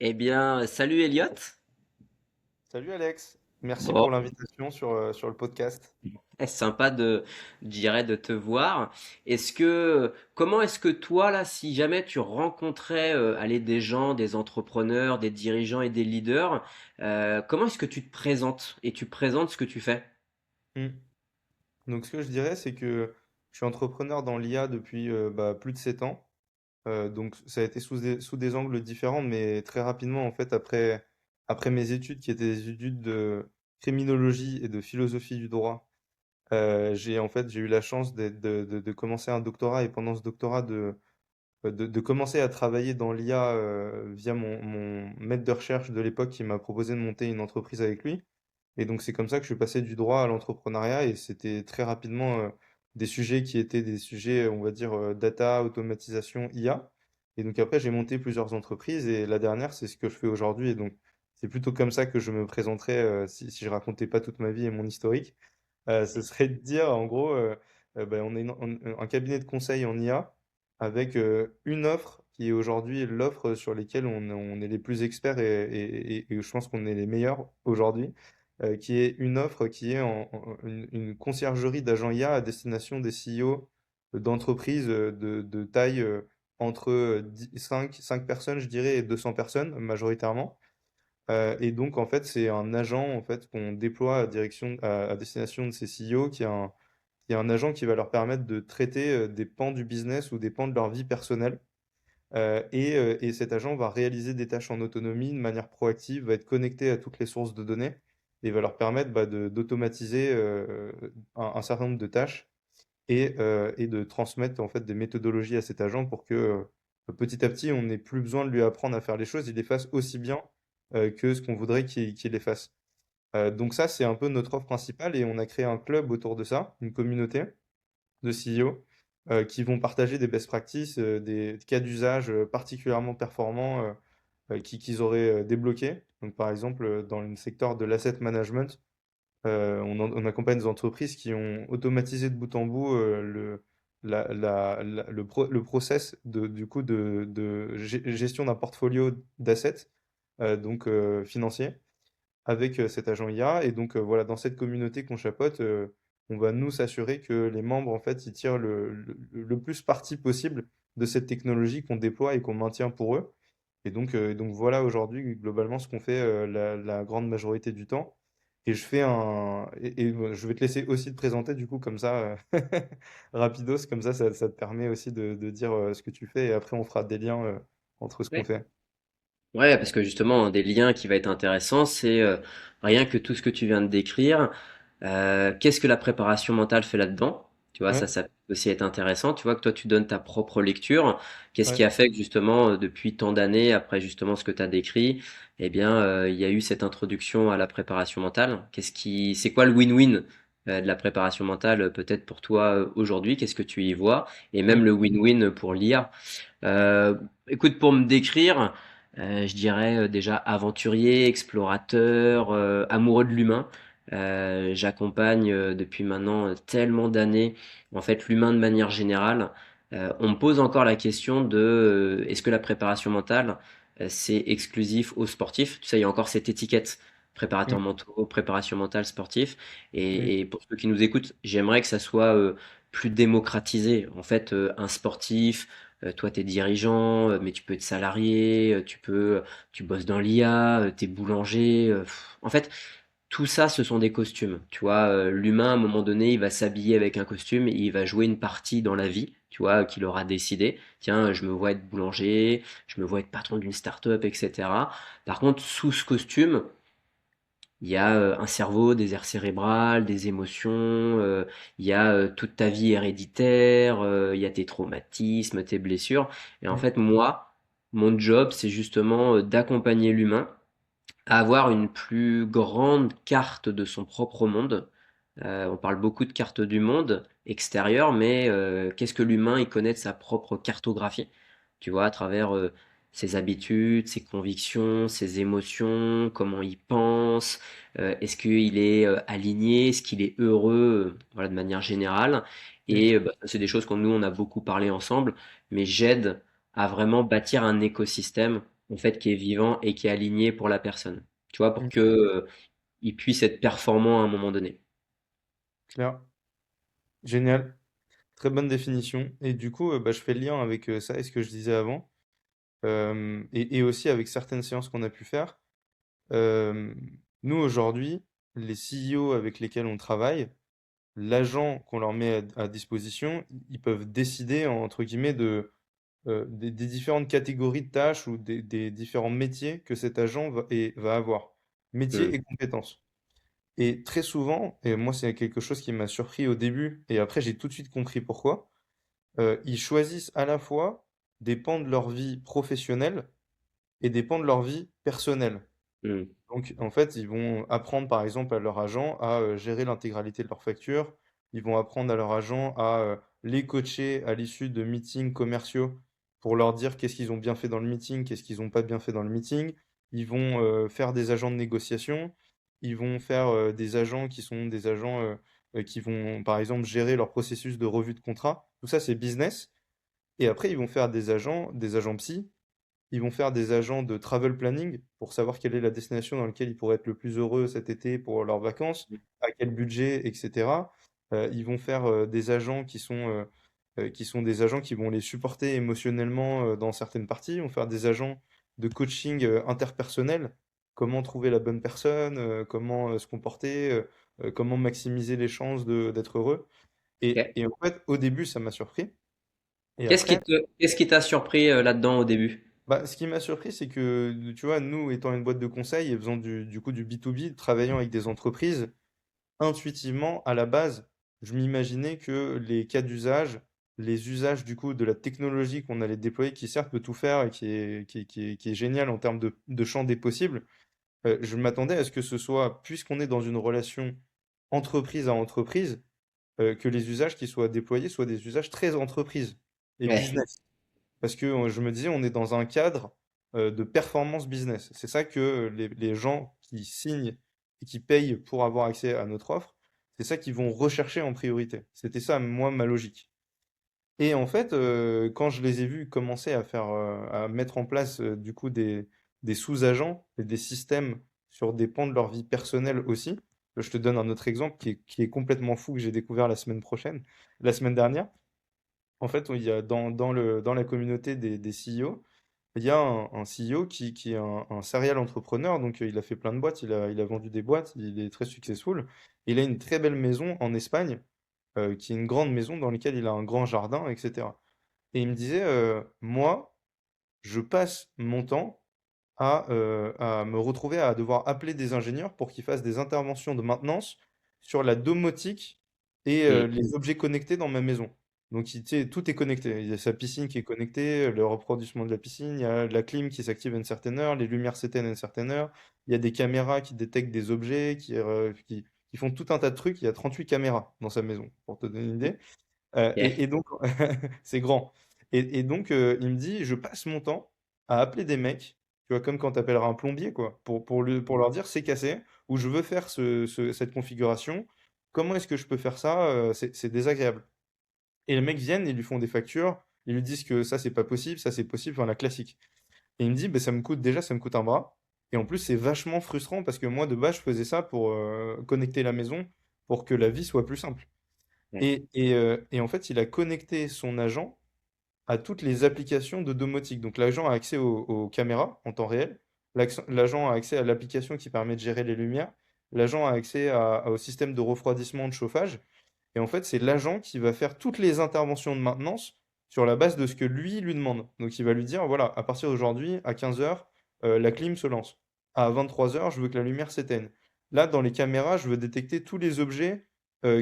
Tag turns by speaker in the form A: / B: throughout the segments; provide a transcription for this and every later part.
A: Eh bien, salut Elliot.
B: Salut Alex, merci
A: Bon,
B: pour l'invitation sur le podcast.
A: sympa je dirais, de te voir. Comment est-ce que toi, là, si jamais tu rencontrais, allez, des gens, des entrepreneurs, des dirigeants et des leaders, comment est-ce que tu te présentes et tu présentes ce que tu fais?
B: Hmm. Donc ce que je dirais, c'est que je suis entrepreneur dans l'IA depuis plus de 7 ans. Donc ça a été sous des angles différents, mais très rapidement, en fait, après mes études, qui étaient des études de criminologie et de philosophie du droit, j'ai eu la chance de commencer un doctorat et pendant ce doctorat de commencer à travailler dans l'IA via mon maître de recherche de l'époque qui m'a proposé de monter une entreprise avec lui. Et donc c'est comme ça que je suis passé du droit à l'entrepreneuriat et c'était très rapidement des sujets qui étaient des sujets, on va dire, data, automatisation, IA. Et donc après j'ai monté plusieurs entreprises et la dernière c'est ce que je fais aujourd'hui. Et donc c'est plutôt comme ça que je me présenterais si je racontais pas toute ma vie et mon historique. Ce serait de dire en gros, on est un cabinet de conseil en IA avec une offre qui est aujourd'hui l'offre sur lesquelles on est les plus experts et je pense qu'on est les meilleurs aujourd'hui, qui est une offre qui est une conciergerie d'agents IA à destination des CEO d'entreprises de taille entre 5 personnes, je dirais, et 200 personnes majoritairement. Et donc, en fait, c'est un agent en fait, qu'on déploie à destination de ces CEO qui est un agent qui va leur permettre de traiter des pans du business ou des pans de leur vie personnelle. Et cet agent va réaliser des tâches en autonomie de manière proactive, va être connecté à toutes les sources de données et va leur permettre d'automatiser un certain nombre de tâches et de transmettre en fait des méthodologies à cet agent pour que petit à petit, on n'ait plus besoin de lui apprendre à faire les choses, il les fasse aussi bien que ce qu'on voudrait qu'il les fasse. Donc ça, c'est un peu notre offre principale et on a créé un club autour de ça, une communauté de CEO qui vont partager des best practices, des cas d'usage particulièrement performants qu'ils auraient débloqués. Donc par exemple, dans le secteur de l'asset management, on accompagne des entreprises qui ont automatisé de bout en bout le process du coup de gestion d'un portfolio d'assets financiers avec cet agent IA. Et donc voilà, dans cette communauté qu'on chapeaute, on va nous s'assurer que les membres en fait ils tirent le plus parti possible de cette technologie qu'on déploie et qu'on maintient pour eux. Et donc voilà aujourd'hui globalement ce qu'on fait la grande majorité du temps. Et je vais te laisser aussi te présenter du coup comme ça, rapidos, comme ça te permet aussi de dire ce que tu fais et après on fera des liens entre ce qu'on
A: Ouais.
B: fait.
A: Ouais, parce que justement, un des liens qui va être intéressant, c'est rien que tout ce que tu viens de décrire. Qu'est-ce que la préparation mentale fait là-dedans? Tu vois,
B: Ouais,
A: ça peut aussi être intéressant. Tu vois que toi, tu donnes ta propre lecture. Qu'est-ce qui
B: ouais.
A: a fait que justement, depuis tant d'années, après justement ce que tu as décrit, eh bien, il y a eu cette introduction à la préparation mentale? C'est quoi le win-win de la préparation mentale, peut-être pour toi aujourd'hui? Qu'est-ce que tu y vois? Et même
B: Mm.
A: le win-win pour l'IA. Euh, Écoute, pour me décrire, je dirais déjà aventurier, explorateur, amoureux de l'humain. J'accompagne depuis maintenant tellement d'années, en fait, l'humain de manière générale. On me pose encore la question de est-ce que la préparation mentale, c'est exclusif aux sportifs? Tu sais, il y a encore cette étiquette préparateur
B: Mm.
A: mentaux, préparation mentale sportif.
B: Mm.
A: Et pour ceux qui nous écoutent, j'aimerais que ça soit plus démocratisé. En fait, un sportif, toi, tu es dirigeant, mais tu peux être salarié, tu bosses dans l'IA, tu es boulanger. En fait, tout ça, ce sont des costumes. Tu vois, l'humain, à un moment donné, il va s'habiller avec un costume, et il va jouer une partie dans la vie, tu vois, qu'il aura décidé. Tiens, je me vois être boulanger, je me vois être patron d'une start-up, etc. Par contre, sous ce costume, il y a un cerveau, des aires cérébrales, des émotions, il y a toute ta vie héréditaire, il y a tes traumatismes, tes blessures. Et en
B: Mm.
A: fait, moi, mon job, c'est justement d'accompagner l'humain à avoir une plus grande carte de son propre monde. On parle beaucoup de carte du monde extérieur, mais qu'est-ce que l'humain il connaît de sa propre cartographie? Tu vois, à travers ses habitudes, ses convictions, ses émotions, comment il pense, est-ce qu'il est aligné, est-ce qu'il est heureux, voilà, de manière générale.
B: Mm.
A: Et bah, c'est des choses qu'on nous on a beaucoup parlé ensemble, mais j'aide à vraiment bâtir un écosystème en fait, qui est vivant et qui est aligné pour la personne. Tu vois, pour
B: Mm.
A: que, il puisse être performant à un moment donné.
B: Clair. Génial. Très bonne définition. Et du coup, bah, je fais le lien avec ça et ce que je disais avant, et aussi avec certaines séances qu'on a pu faire. Euh, Nous, aujourd'hui, les CEO avec lesquels on travaille, l'agent qu'on leur met à disposition, ils peuvent décider, entre guillemets, des différentes catégories de tâches ou des différents métiers que cet agent va avoir. Métiers
A: Hmm,
B: et compétences. Et très souvent, et moi c'est quelque chose qui m'a surpris au début, et après j'ai tout de suite compris pourquoi, ils choisissent à la fois des pans de leur vie professionnelle et des pans de leur vie personnelle.
A: hmm,
B: Donc, en fait, ils vont apprendre, par exemple, à leur agent à gérer l'intégralité de leurs factures. Ils vont apprendre à leur agent à les coacher à l'issue de meetings commerciaux pour leur dire qu'est-ce qu'ils ont bien fait dans le meeting, qu'est-ce qu'ils n'ont pas bien fait dans le meeting. Ils vont faire des agents de négociation. Ils vont faire des agents qui sont des agents qui vont, par exemple, gérer leur processus de revue de contrat. Tout ça, c'est business. Et après, ils vont faire des agents psy, ils vont faire des agents de travel planning pour savoir quelle est la destination dans laquelle ils pourraient être le plus heureux cet été pour leurs vacances, à quel budget, etc. Ils vont faire des agents qui sont des agents qui vont les supporter émotionnellement dans certaines parties. Ils vont faire des agents de coaching interpersonnel, comment trouver la bonne personne, comment se comporter, comment maximiser les chances d'être heureux.
A: ok.
B: Et en fait, au début, ça m'a surpris. Et
A: Qu'est-ce qui
B: après,
A: te, qu'est-ce qui t'a surpris là-dedans au début?
B: bah, ce qui m'a surpris, c'est que, tu vois, nous, étant une boîte de conseil et faisant du coup du B2B, travaillant avec des entreprises, intuitivement, à la base, je m'imaginais que les cas d'usage, les usages du coup de la technologie qu'on allait déployer, qui certes peut tout faire et qui est génial en termes de champ des possibles, je m'attendais à ce que ce soit, puisqu'on est dans une relation entreprise à entreprise, que les usages qui soient déployés soient des usages très entreprise et
A: Ouais,
B: business. Parce que je me disais, on est dans un cadre de performance business. C'est ça que les gens qui signent et qui payent pour avoir accès à notre offre, c'est ça qu'ils vont rechercher en priorité. C'était ça, moi, ma logique. Et en fait, quand je les ai vus commencer à à mettre en place du coup des sous-agents et des systèmes sur des pans de leur vie personnelle aussi, je te donne un autre exemple qui est complètement fou que j'ai découvert la semaine dernière. En fait, il y a dans la communauté des CEO, il y a un CEO qui est un serial entrepreneur, donc il a fait plein de boîtes, il a vendu des boîtes, il est très successful. Il a une très belle maison en Espagne, qui est une grande maison dans laquelle il a un grand jardin, etc. Et il me disait, moi, je passe mon temps à me retrouver à devoir appeler des ingénieurs pour qu'ils fassent des interventions de maintenance sur la domotique et
A: hmm,
B: les objets connectés dans ma maison. Donc, tu sais, tout est connecté. Il y a sa piscine qui est connectée, le refroidissement de la piscine, il y a la clim qui s'active à une certaine heure, les lumières s'éteignent à une certaine heure, il y a des caméras qui détectent des objets, qui font tout un tas de trucs. Il y a 38 caméras dans sa maison, pour te donner une idée.
A: ok.
B: Et donc, c'est grand. Et donc, il me dit, je passe mon temps à appeler des mecs, tu vois, comme quand tu appelleras un plombier, quoi, pour leur dire c'est cassé, ou je veux faire cette configuration, comment est-ce que je peux faire ça? C'est désagréable. Et les mecs viennent, ils lui font des factures, ils lui disent que ça c'est possible, enfin la classique. Et il me dit, bah, ça me coûte un bras, et en plus c'est vachement frustrant parce que moi de base je faisais ça pour connecter la maison, pour que la vie soit plus simple.
A: Ouais.
B: Et en fait, il a connecté son agent à toutes les applications de domotique. Donc l'agent a accès aux caméras en temps réel, l'agent a accès à l'application qui permet de gérer les lumières, l'agent a accès au système de refroidissement, de chauffage. Et en fait, c'est l'agent qui va faire toutes les interventions de maintenance sur la base de ce que lui demande. Donc il va lui dire, voilà, à partir d'aujourd'hui, à 15 heures, la clim se lance. À 23 heures, je veux que la lumière s'éteigne. Là, dans les caméras, je veux détecter tous les objets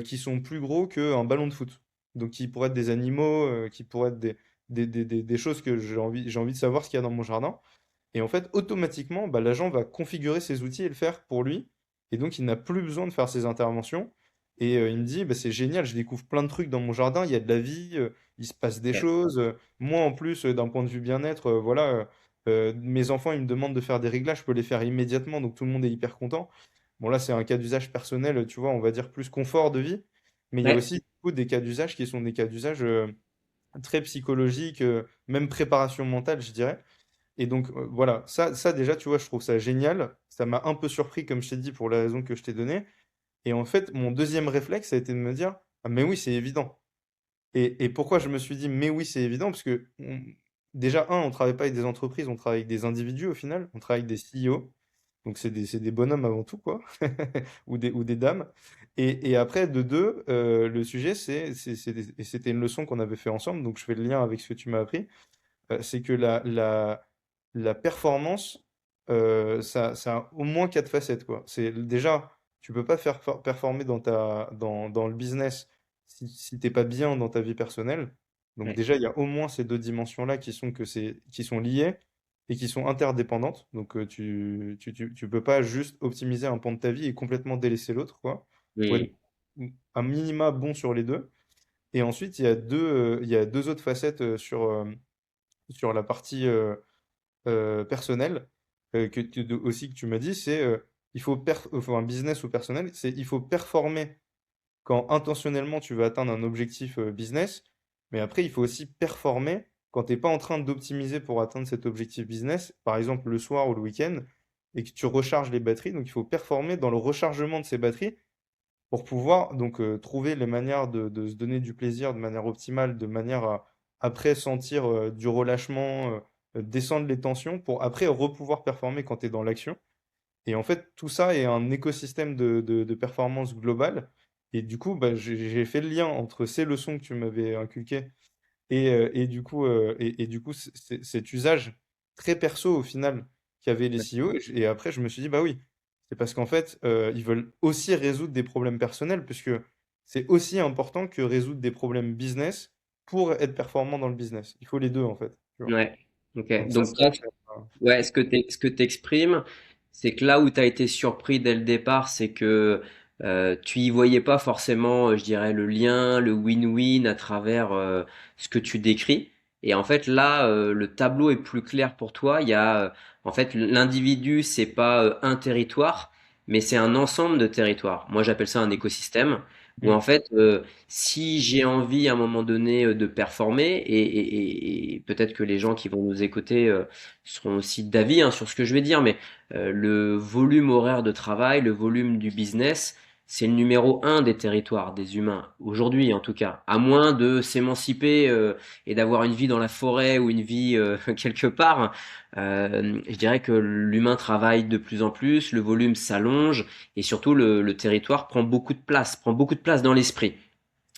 B: qui sont plus gros qu'un ballon de foot. Donc qui pourraient être des animaux, qui pourraient être des choses que j'ai envie de savoir ce qu'il y a dans mon jardin. Et en fait, automatiquement, bah, l'agent va configurer ses outils et le faire pour lui. Et donc, il n'a plus besoin de faire ses interventions. Et il me dit, bah, c'est génial, je découvre plein de trucs dans mon jardin, il y a de la vie, il se passe des
A: Ok.
B: choses. Moi, en plus, d'un point de vue bien-être, voilà, mes enfants, ils me demandent de faire des réglages, je peux les faire immédiatement, donc tout le monde est hyper content. Bon, là, c'est un cas d'usage personnel, tu vois, on va dire plus confort de vie. Mais il y a
A: Ouais.
B: aussi du coup, des cas d'usage qui sont des cas d'usage très psychologiques, même préparation mentale, je dirais. Et donc, voilà, ça déjà, tu vois, je trouve ça génial. Ça m'a un peu surpris, comme je t'ai dit, pour la raison que je t'ai donnée. Et en fait, mon deuxième réflexe, ça a été de me dire, ah, mais oui, c'est évident. Et pourquoi je me suis dit, mais oui, c'est évident, parce que déjà, on travaille pas avec des entreprises, on travaille avec des individus au final, on travaille avec des CEO, donc c'est des bonhommes avant tout, quoi, ou des dames. Et après, de deux, le sujet, et c'était une leçon qu'on avait fait ensemble, donc je fais le lien avec ce que tu m'as appris, c'est que la performance, ça a au moins quatre facettes, quoi. C'est déjà, tu peux pas faire performer dans le business si t'es pas bien dans ta vie personnelle. Donc
A: Ouais.
B: déjà, il y a au moins ces deux dimensions-là qui sont liées et qui sont interdépendantes. Donc tu peux pas juste optimiser un pan de ta vie et complètement délaisser l'autre, quoi. Faut être
A: Oui.
B: un minima bon sur les deux. Et ensuite, il y a deux autres facettes sur la partie personnelle aussi que tu m'as dit, c'est enfin, un business ou personnel, c'est il faut performer quand intentionnellement tu veux atteindre un objectif business, mais après il faut aussi performer quand tu n'es pas en train d'optimiser pour atteindre cet objectif business, par exemple le soir ou le week-end, et que tu recharges les batteries. Donc il faut performer dans le rechargement de ces batteries pour pouvoir donc trouver les manières de se donner du plaisir de manière optimale, de manière à après sentir du relâchement, descendre les tensions pour après repouvoir performer quand tu es dans l'action. Et en fait, tout ça est un écosystème de performance globale. Et du coup, bah, j'ai fait le lien entre ces leçons que tu m'avais inculquées et du coup, cet usage très perso au final qu'avaient les CEO. Et après, je me suis dit, bah oui, c'est parce qu'en fait, ils veulent aussi résoudre des problèmes personnels, puisque c'est aussi important que résoudre des problèmes business pour être performant dans le business. Il faut les deux, en fait. Tu vois.
A: Ouais. Ok.
B: Donc ça,
A: Donc
B: c'est vrai
A: toi,
B: que
A: ouais, ce que tu exprimes, c'est que là où tu as été surpris dès le départ, c'est que tu y voyais pas forcément, je dirais, le lien, le win-win à travers ce que tu décris. Et en fait, là, le tableau est plus clair pour toi. Il y a, en fait, l'individu, c'est pas un territoire, mais c'est un ensemble de territoires. Moi, j'appelle ça un écosystème où en
B: Mm.
A: fait, si j'ai envie à un moment donné de performer, et peut-être que les gens qui vont nous écouter seront aussi d'avis hein, sur ce que je vais dire, mais le volume horaire de travail, le volume du business, c'est le numéro un des territoires des humains, aujourd'hui en tout cas. À moins de s'émanciper et d'avoir une vie dans la forêt ou une vie quelque part, je dirais que l'humain travaille de plus en plus, le volume s'allonge et surtout le territoire prend beaucoup de place dans l'esprit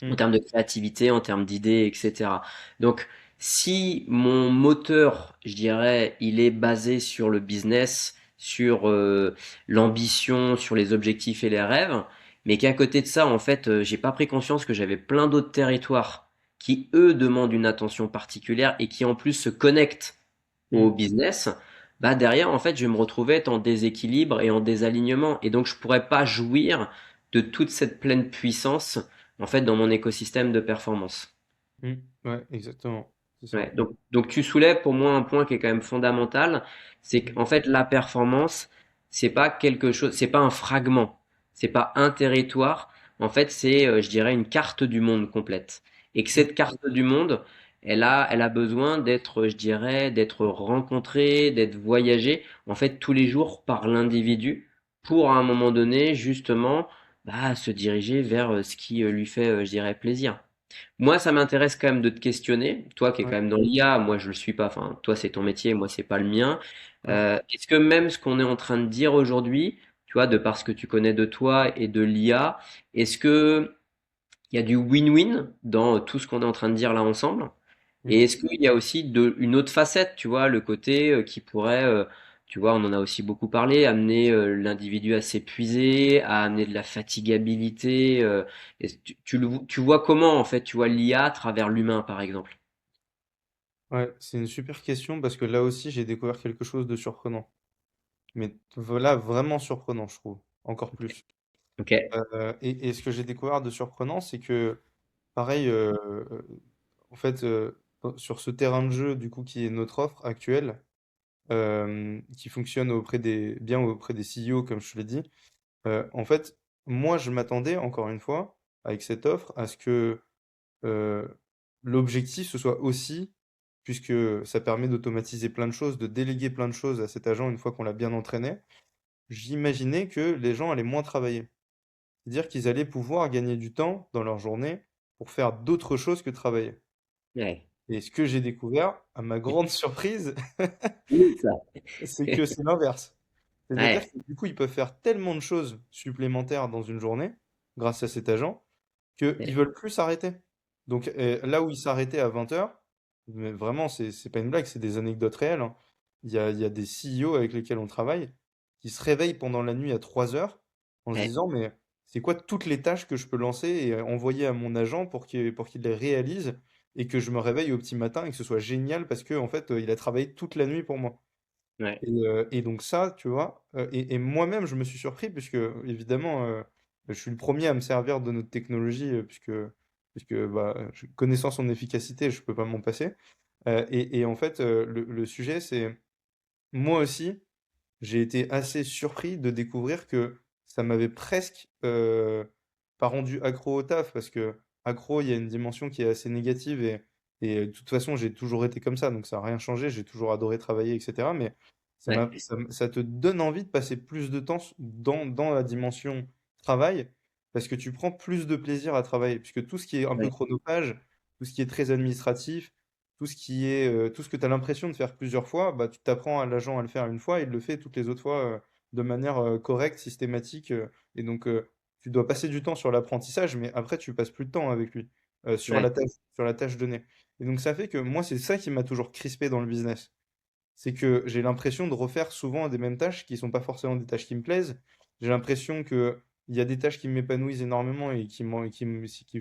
A: en
B: Mm.
A: termes de créativité, en termes d'idées, etc. Donc, si mon moteur, je dirais, il est basé sur le business, sur l'ambition, sur les objectifs et les rêves, mais qu'à côté de ça, en fait, j'ai pas pris conscience que j'avais plein d'autres territoires qui, eux, demandent une attention particulière et qui, en plus, se connectent au
B: Mm.
A: business, bah derrière, en fait, je vais me retrouver être en déséquilibre et en désalignement. Et donc, je pourrais pas jouir de toute cette pleine puissance, en fait, dans mon écosystème de performance.
B: Mm. Ouais, exactement. C'est
A: Ouais,
B: ça.
A: donc tu soulèves pour moi un point qui est quand même fondamental, c'est
B: Mm.
A: qu'en fait, la performance, c'est pas quelque chose, c'est pas un fragment, c'est pas un territoire. En fait, c'est, je dirais, une carte du monde complète. Et que
B: Mm.
A: cette carte du monde, elle a besoin d'être, je dirais, d'être rencontrée, d'être voyagée, en fait, tous les jours par l'individu pour, à un moment donné, justement, bah, se diriger vers ce qui lui fait, je dirais, plaisir. Moi, ça m'intéresse quand même de te questionner. Toi qui es quand
B: Ouais,
A: même dans l'IA, moi je le suis pas. Enfin, toi c'est ton métier, moi c'est pas le mien.
B: ouais.
A: Est-ce que même ce qu'on est en train de dire aujourd'hui, tu vois, de par ce que tu connais de toi et de l'IA, est-ce que il y a du win-win dans tout ce qu'on est en train de dire là ensemble? Et
B: Mm.
A: est-ce qu'il y a aussi une autre facette, tu vois, le côté qui pourrait, tu vois, on en a aussi beaucoup parlé, amener l'individu à s'épuiser, à amener de la fatigabilité. Tu vois comment, en fait, tu vois l'IA à travers l'humain, par exemple?
B: Ouais, c'est une super question parce que là aussi j'ai découvert quelque chose de surprenant. Mais voilà, vraiment surprenant, je trouve. Encore plus.
A: Ok.
B: Et ce que j'ai découvert de surprenant, c'est que, pareil, en fait, sur ce terrain de jeu, du coup, qui est notre offre actuelle, qui fonctionne bien auprès des CEO, comme je te l'ai dit, en fait, moi, je m'attendais, encore une fois, avec cette offre, à ce que euh, l'objectif, ce soit aussi puisque ça permet d'automatiser plein de choses, de déléguer plein de choses à cet agent une fois qu'on l'a bien entraîné, j'imaginais que les gens allaient moins travailler. C'est-à-dire qu'ils allaient pouvoir gagner du temps dans leur journée pour faire d'autres choses que travailler.
A: Ouais.
B: Et ce que j'ai découvert, à ma grande surprise,
A: Oui, ça.
B: c'est que c'est l'inverse. C'est-à-dire
A: Ouais.
B: que du coup, ils peuvent faire tellement de choses supplémentaires dans une journée, grâce à cet agent, qu'ils
A: Ouais.
B: veulent plus s'arrêter. Donc là où ils s'arrêtaient à 20 heures, mais vraiment, c'est pas une blague, c'est des anecdotes réelles, hein. Il y a des CEO avec lesquels on travaille qui se réveillent pendant la nuit à 3 heures en se
A: Ouais.
B: disant, mais c'est quoi toutes les tâches que je peux lancer et envoyer à mon agent pour qu'il les réalise et que je me réveille au petit matin et que ce soit génial parce que en fait, il a travaillé toute la nuit pour moi.
A: Ouais.
B: Et donc ça, tu vois, et moi-même, je me suis surpris puisque, évidemment, je suis le premier à me servir de notre technologie, puisque bah, connaissant son efficacité, je peux pas m'en passer. Et en fait, le sujet, c'est moi aussi, j'ai été assez surpris de découvrir que ça m'avait presque pas rendu accro au taf, parce que accro, il y a une dimension qui est assez négative, et de toute façon, j'ai toujours été comme ça, donc ça n'a rien changé, j'ai toujours adoré travailler, etc. Mais
A: Ouais.
B: ça te donne envie de passer plus de temps dans la dimension travail, parce que tu prends plus de plaisir à travailler, puisque tout ce qui est un peu
A: Ouais.
B: chronophage, tout ce qui est très administratif, tout ce que tu as l'impression de faire plusieurs fois, bah, tu t'apprends à l'agent à le faire une fois, il le fait toutes les autres fois de manière correcte, systématique. Et donc, tu dois passer du temps sur l'apprentissage, mais après, tu passes plus de temps avec lui
A: Ouais.
B: sur la tâche donnée. Et donc, ça fait que moi, c'est ça qui m'a toujours crispé dans le business. C'est que j'ai l'impression de refaire souvent des mêmes tâches qui sont pas forcément des tâches qui me plaisent. J'ai l'impression que il y a des tâches qui m'épanouissent énormément et qui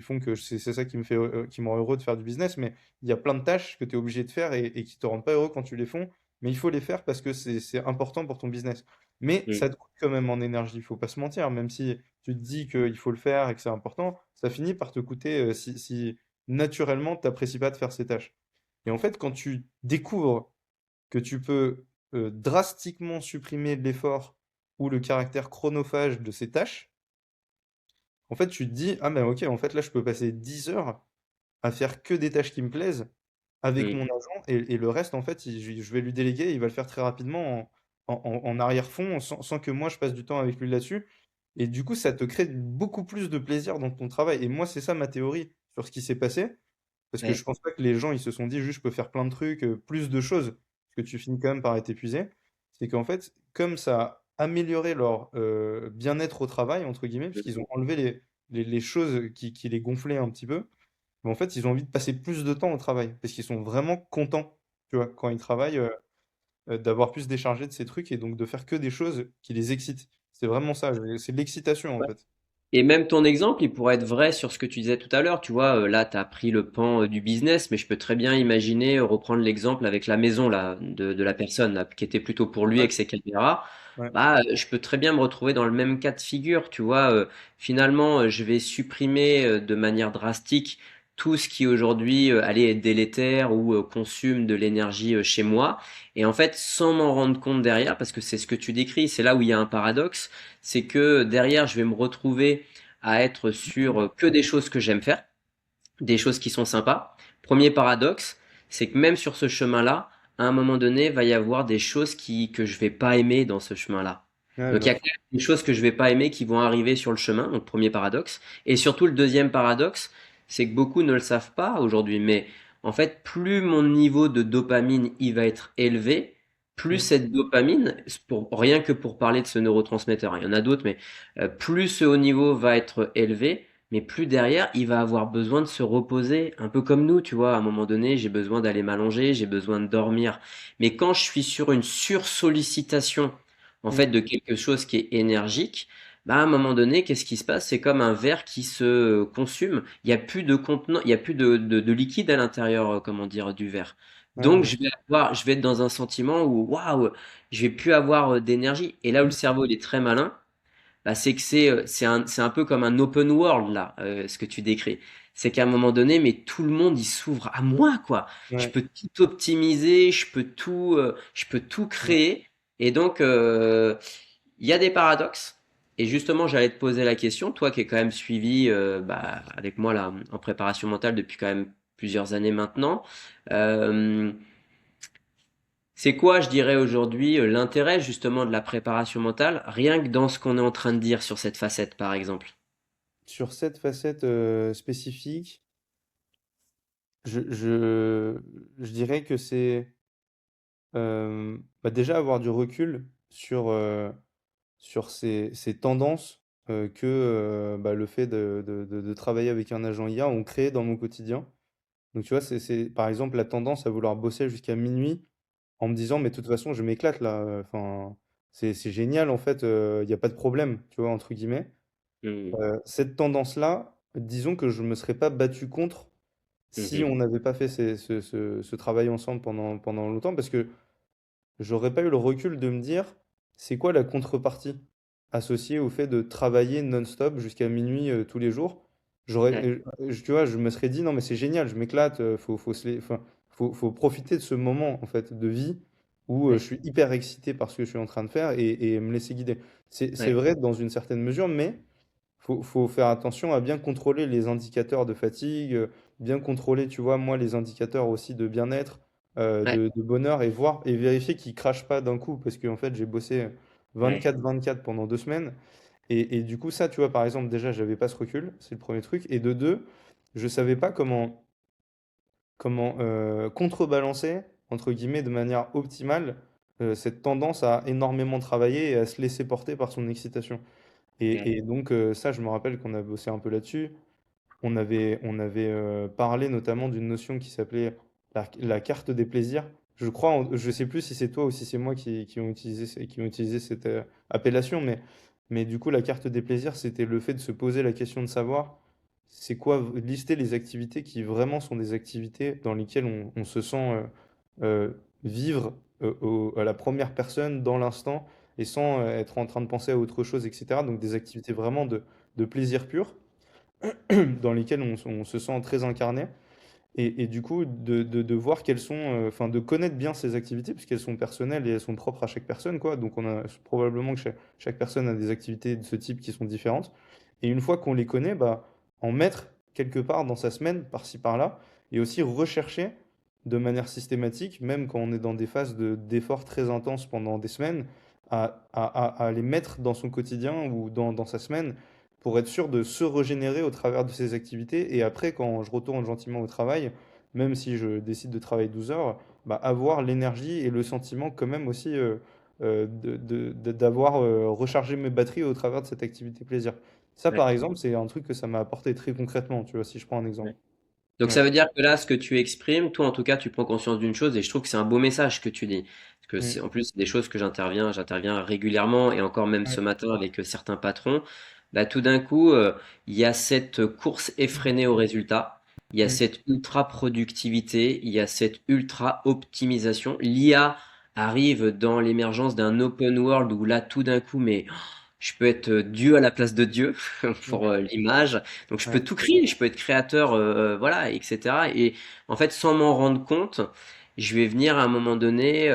B: font que c'est ça qui me rend heureux de faire du business, mais il y a plein de tâches que tu es obligé de faire et qui te rendent pas heureux quand tu les fais, mais il faut les faire parce que c'est important pour ton business. Mais
A: Mm.
B: ça te coûte quand même en énergie, il faut pas se mentir, même si tu te dis qu'il faut le faire et que c'est important, ça finit par te coûter si naturellement tu n'apprécies pas de faire ces tâches. Et en fait, quand tu découvres que tu peux drastiquement supprimer l'effort ou le caractère chronophage de ces tâches, en fait, tu te dis, ah ben ok, en fait, là, je peux passer 10 heures à faire que des tâches qui me plaisent avec
A: Mm.
B: mon agent et le reste, en fait, je vais lui déléguer, il va le faire très rapidement en arrière-fond, sans que moi, je passe du temps avec lui là-dessus. Et du coup, ça te crée beaucoup plus de plaisir dans ton travail. Et moi, c'est ça ma théorie sur ce qui s'est passé. Parce que je
A: Ouais.
B: pense pas que les gens, ils se sont dit juste je peux faire plein de trucs, plus de choses, parce que tu finis quand même par être épuisé. C'est qu'en fait, comme ça a amélioré leur bien-être au travail, entre guillemets, puisqu'ils ont enlevé les choses qui les gonflaient un petit peu, mais en fait, ils ont envie de passer plus de temps au travail, parce qu'ils sont vraiment contents, tu vois, quand ils travaillent, d'avoir pu se décharger de ces trucs et donc de faire que des choses qui les excitent. C'est vraiment ça, c'est de l'excitation en fait.
A: Et même ton exemple, il pourrait être vrai sur ce que tu disais tout à l'heure. Tu vois, là, tu as pris le pan du business, mais je peux très bien imaginer reprendre l'exemple avec la maison là, de la personne là, qui était plutôt pour lui
B: Ouais,
A: avec ses caméras.
B: ouais.
A: Bah, je peux très bien me retrouver dans le même cas de figure. Tu vois, finalement, je vais supprimer de manière drastique tout ce qui aujourd'hui allait être délétère ou consomme de l'énergie chez moi. Et en fait, sans m'en rendre compte derrière, parce que c'est ce que tu décris, c'est là où il y a un paradoxe, c'est que derrière, je vais me retrouver à être sur que des choses que j'aime faire, des choses qui sont sympas. Premier paradoxe, c'est que même sur ce chemin-là, à un moment donné, il va y avoir des choses que je vais pas aimer dans ce chemin-là.
B: Ouais,
A: Donc il y
B: bien
A: a
B: sûr.
A: quand même des choses que je vais pas aimer qui vont arriver sur le chemin, donc premier paradoxe. Et surtout le deuxième paradoxe, c'est que beaucoup ne le savent pas aujourd'hui, mais en fait, plus mon niveau de dopamine il va être élevé, plus
B: Mm.
A: cette dopamine, rien que pour parler de ce neurotransmetteur, hein, il y en a d'autres, mais plus ce haut niveau va être élevé, mais plus derrière, il va avoir besoin de se reposer, un peu comme nous, tu vois. À un moment donné, j'ai besoin d'aller m'allonger, j'ai besoin de dormir. Mais quand je suis sur une sursollicitation, en fait,
B: Mm.
A: de quelque chose qui est énergique, bah, à un moment donné, qu'est-ce qui se passe? C'est comme un verre qui se consume. Il n'y a plus de contenant, il n'y a plus de liquide à l'intérieur, comment dire, du verre.
B: Ouais,
A: Donc,
B: bien sûr.
A: je vais être dans un sentiment où, waouh, je vais plus avoir d'énergie. Et là où le cerveau, il est très malin, bah, c'est que c'est un peu comme un open world là, ce que tu décris. C'est qu'à un moment donné, mais tout le monde il s'ouvre à moi quoi. Je
B: Ouais,
A: peux tout optimiser, je peux tout
B: ouais.
A: créer. Et donc il y a des paradoxes. Et justement, j'allais te poser la question, toi qui es quand même suivi bah, avec moi là en préparation mentale depuis quand même plusieurs années maintenant. Euh, c'est quoi, je dirais aujourd'hui, l'intérêt justement de la préparation mentale, rien que dans ce qu'on est en train de dire sur cette facette, par exemple?
B: Sur cette facette spécifique, je, je, je dirais que c'est bah, déjà avoir du recul sur ces tendances que bah, le fait de travailler avec un agent IA ont créé dans mon quotidien. Donc tu vois, par exemple la tendance à vouloir bosser jusqu'à minuit en me disant, mais de toute façon, je m'éclate là. Enfin, c'est génial en fait, il n'y a pas de problème, tu vois, entre guillemets.
A: Hmm.
B: Cette tendance-là, disons que je ne me serais pas battu contre si
A: Mhm.
B: on n'avait pas fait ce travail ensemble pendant longtemps, parce que j'aurais pas eu le recul de me dire, c'est quoi la contrepartie associée au fait de travailler non-stop jusqu'à minuit tous les jours.
A: Ouais,
B: Tu vois, je me serais dit, non mais c'est génial, je m'éclate, enfin, faut profiter de ce moment en fait de vie où je
A: ouais,
B: suis hyper excité par ce que je suis en train de faire et me laisser guider. C'est
A: ouais,
B: vrai dans une certaine mesure, mais faut faire attention à bien contrôler les indicateurs de fatigue, bien contrôler, tu vois, moi, les indicateurs aussi de bien-être,
A: ouais,
B: de bonheur et voir et vérifier qu'ils crachent pas d'un coup parce qu'en fait, j'ai bossé
A: ouais,
B: 24/24 pendant 2 semaines. Et du coup, ça, tu vois, par exemple, déjà, j'avais pas ce recul, c'est le premier truc. Et de deux, je savais pas comment contrebalancer, entre guillemets, de manière optimale, cette tendance à énormément travailler et à se laisser porter par son excitation.
A: ouais,
B: Et donc, ça, je me rappelle qu'on a bossé un peu là-dessus. On avait parlé notamment d'une notion qui s'appelait la carte des plaisirs. Je crois, je sais plus si c'est toi ou si c'est moi qui ont utilisé cette appellation, mais du coup, la carte des plaisirs, c'était le fait de se poser la question de savoir c'est quoi, lister les activités qui vraiment sont des activités dans lesquelles on se sent vivre à la première personne, dans l'instant, et sans être en train de penser à autre chose, etc. Donc des activités vraiment de plaisir pur dans lesquelles on se sent très incarné. Et du coup, de voir quelles sont, enfin, de connaître bien ces activités, puisqu'elles sont personnelles et elles sont propres à chaque personne, quoi. Donc, on a probablement que chaque personne a des activités de ce type qui sont différentes. Et une fois qu'on les connaît, bah, en mettre quelque part dans sa semaine, par-ci, par-là, et aussi rechercher de manière systématique, même quand on est dans des phases d'efforts très intenses pendant des semaines, à les mettre dans son quotidien ou dans sa semaine pour être sûr de se régénérer au travers de ces activités. Et après, quand je retourne gentiment au travail, même si je décide de travailler 12 heures, bah, avoir l'énergie et le sentiment quand même aussi d'avoir rechargé mes batteries au travers de cette activité plaisir. Ça,
A: ouais,
B: par exemple, c'est un truc que ça m'a apporté très concrètement, tu vois, si je prends un
A: ouais.
B: exemple.
A: Donc
B: Ouais.
A: ça veut dire que là, ce que tu exprimes, toi en tout cas, tu prends conscience d'une chose et je trouve que c'est un beau message que tu dis. Parce que
B: Mm.
A: c'est en plus c'est des choses que j'interviens régulièrement et encore même ce
B: Ouais.
A: matin avec certains patrons. Bah, tout d'un coup, il y a cette course effrénée au résultat, il y a
B: Mm.
A: cette ultra productivité, il y a cette ultra optimisation. L'IA arrive dans l'émergence d'un open world où là, tout d'un coup, mais je peux être Dieu à la place de Dieu
B: Mm.
A: pour l'image. Donc je peux
B: Ouais.
A: tout créer, je peux être créateur, voilà, etc. Et en fait, sans m'en rendre compte, je vais venir à un moment donné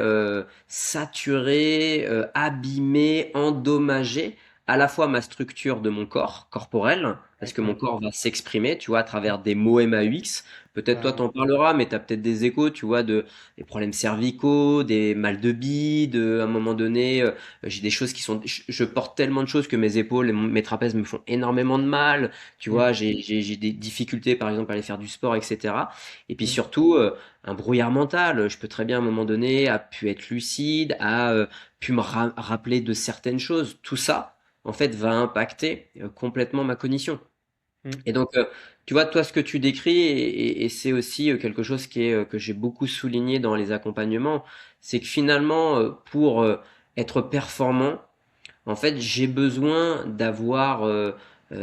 A: saturer, abîmer, endommager à la fois ma structure de mon corps corporel, parce
B: Ouais.
A: que mon
B: Ouais.
A: corps va s'exprimer, tu vois, à travers des mots MAUX. Peut-être toi
B: Carrément.
A: t'en parleras, mais t'as peut-être des échos, tu vois, de des problèmes cervicaux, des mal de bide, à un moment donné, j'ai des choses qui sont, je porte tellement de choses que mes épaules et mes trapèzes me font énormément de mal. Tu
B: Mm.
A: vois, j'ai des difficultés, par exemple, à aller faire du sport, etc. Et puis
B: Mm.
A: surtout, un brouillard mental. Je peux très bien, à un moment donné, à pu être lucide, à pu me rappeler de certaines choses. Tout ça, en fait, va impacter complètement ma cognition.
B: Mm.
A: Et donc, tu vois, toi, ce que tu décris, et c'est aussi quelque chose qui est, que j'ai beaucoup souligné dans les accompagnements, c'est que finalement, pour être performant, en fait, j'ai besoin d'avoir